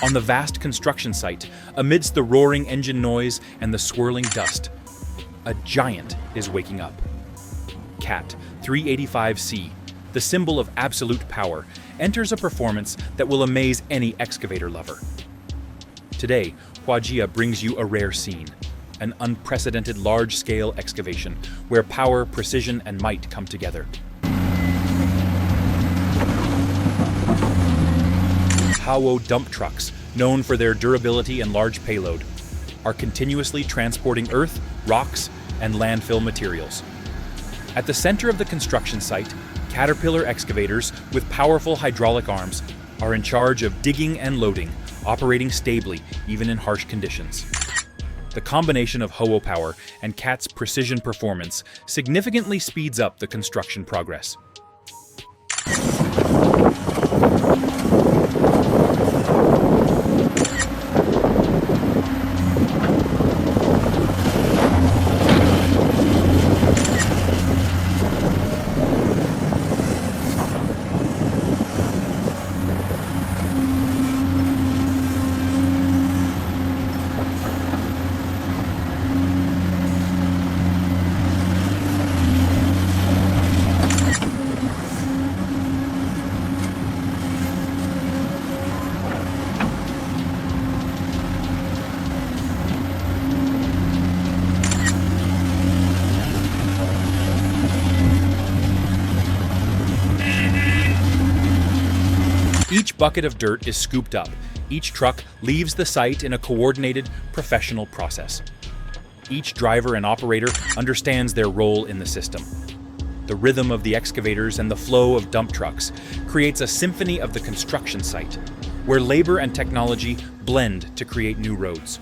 On the vast construction site, amidst the roaring engine noise and the swirling dust, a giant is waking up. Cat 385C, the symbol of absolute power, enters a performance that will amaze any excavator lover. Today, Huajia brings you a rare scene, an unprecedented large-scale excavation where power, precision, and might come together. Hawo dump trucks, known for their durability and large payload, are continuously transporting earth, rocks, and landfill materials. At the center of the construction site, Caterpillar excavators with powerful hydraulic arms are in charge of digging and loading, operating stably even in harsh conditions. The combination of Hawo power and Cat's precision performance significantly speeds up the construction progress. Each bucket of dirt is scooped up. Each truck leaves the site in a coordinated, professional process. Each driver and operator understands their role in the system. The rhythm of the excavators and the flow of dump trucks creates a symphony of the construction site, where labor and technology blend to create new roads.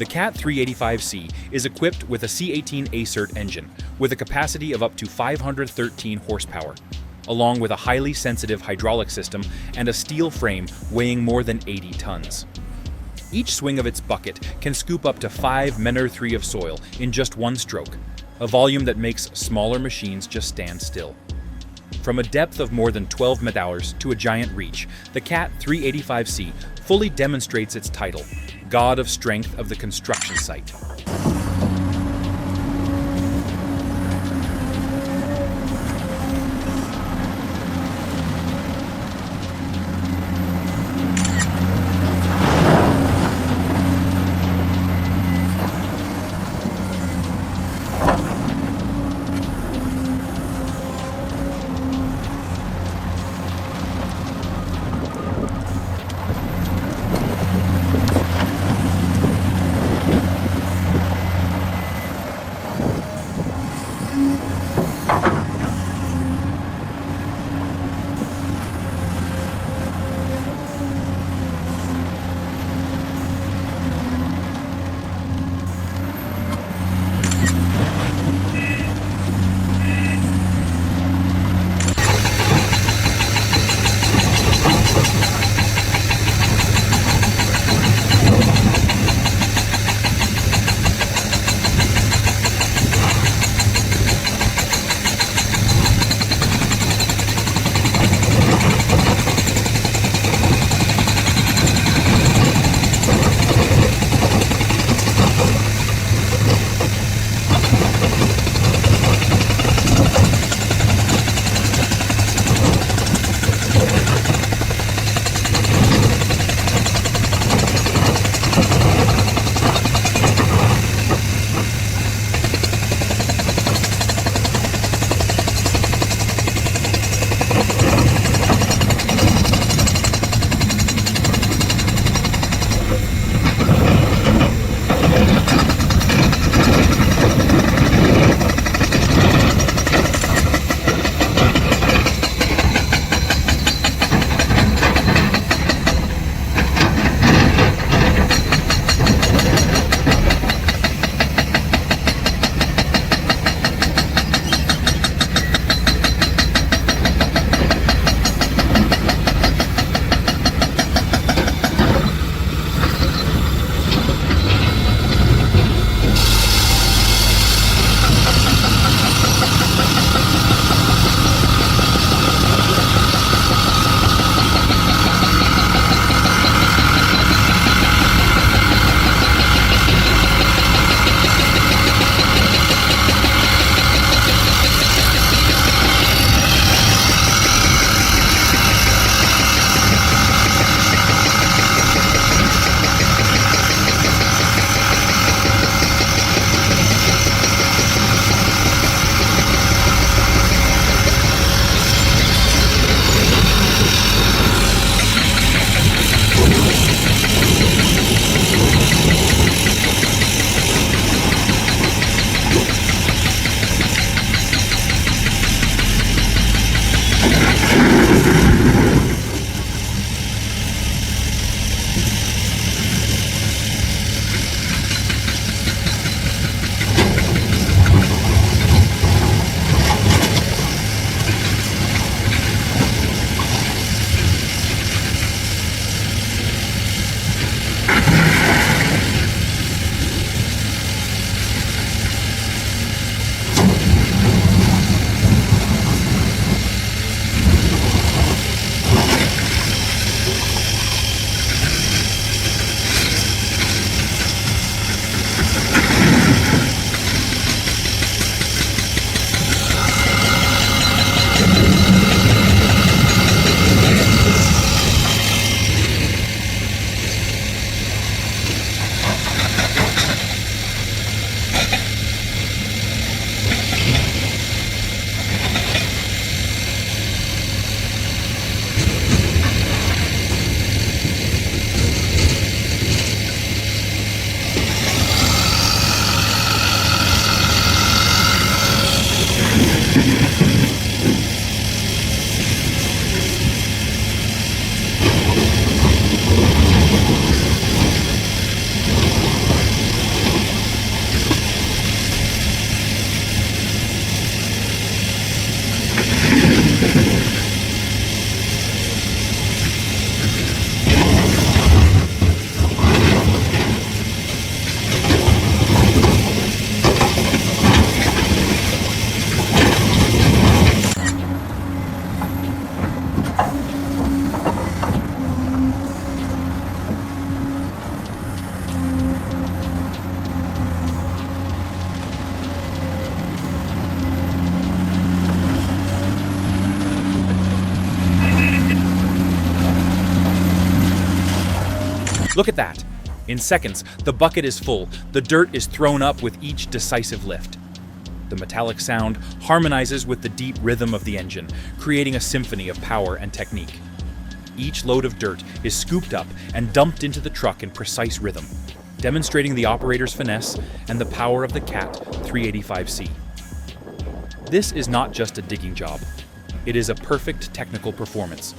The Cat 385C is equipped with a C18 ACERT engine with a capacity of up to 513 horsepower, along with a highly sensitive hydraulic system and a steel frame weighing more than 80 tons. Each swing of its bucket can scoop up to 5 Menor 3 of soil in just one stroke, a volume that makes smaller machines just stand still. From a depth of more than 12 medhours to a giant reach, the Cat 385C fully demonstrates its title, God of Strength of the Construction Site. Look at that! In seconds, the bucket is full. The dirt is thrown up with each decisive lift. The metallic sound harmonizes with the deep rhythm of the engine, creating a symphony of power and technique. Each load of dirt is scooped up and dumped into the truck in precise rhythm, demonstrating the operator's finesse and the power of the Cat 385C. This is not just a digging job. It is a perfect technical performance.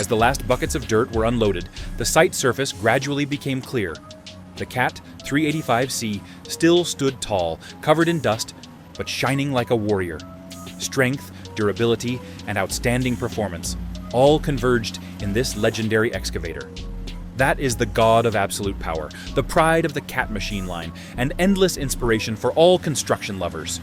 As the last buckets of dirt were unloaded, the site surface gradually became clear. The Cat 385C still stood tall, covered in dust, but shining like a warrior. Strength, durability, and outstanding performance all converged in this legendary excavator. That is the god of absolute power, the pride of the Cat machine line, and endless inspiration for all construction lovers.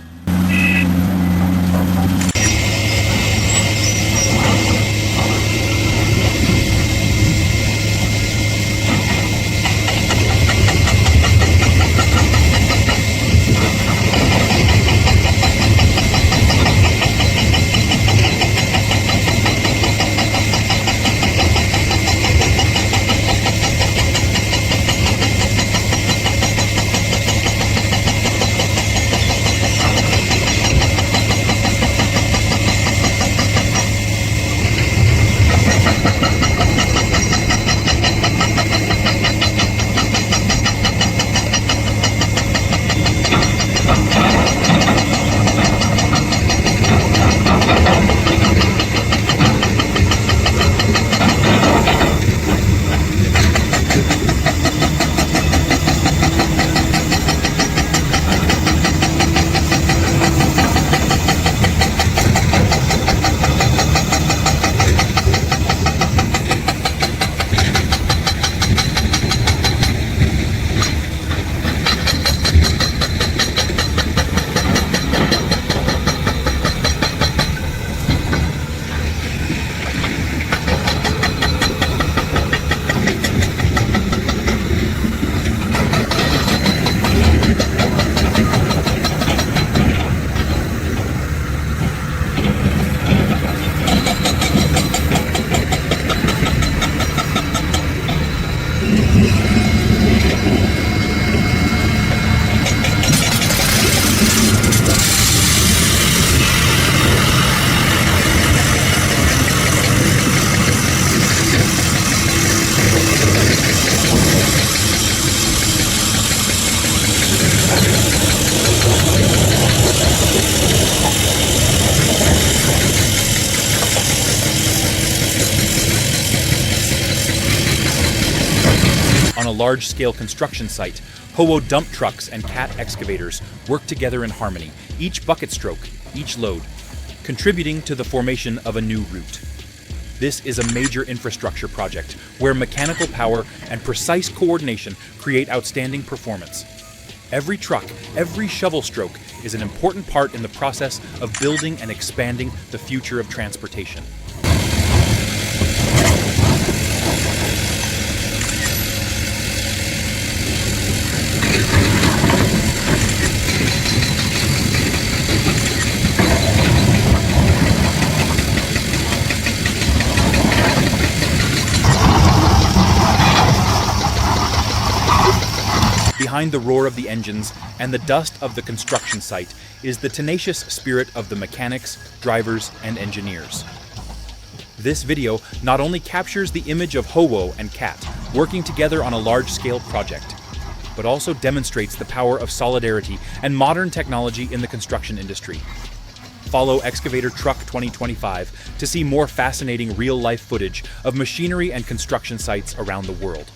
on a large-scale construction site, Howo dump trucks and Cat excavators work together in harmony, each bucket stroke, each load, contributing to the formation of a new route. This is a major infrastructure project where mechanical power and precise coordination create outstanding performance. Every truck, every shovel stroke is an important part in the process of building and expanding the future of transportation. Behind the roar of the engines and the dust of the construction site is the tenacious spirit of the mechanics, drivers, and engineers. This video not only captures the image of Howo and Cat working together on a large-scale project, but also demonstrates the power of solidarity and modern technology in the construction industry. Follow Excavator Truck 2025 to see more fascinating real-life footage of machinery and construction sites around the world.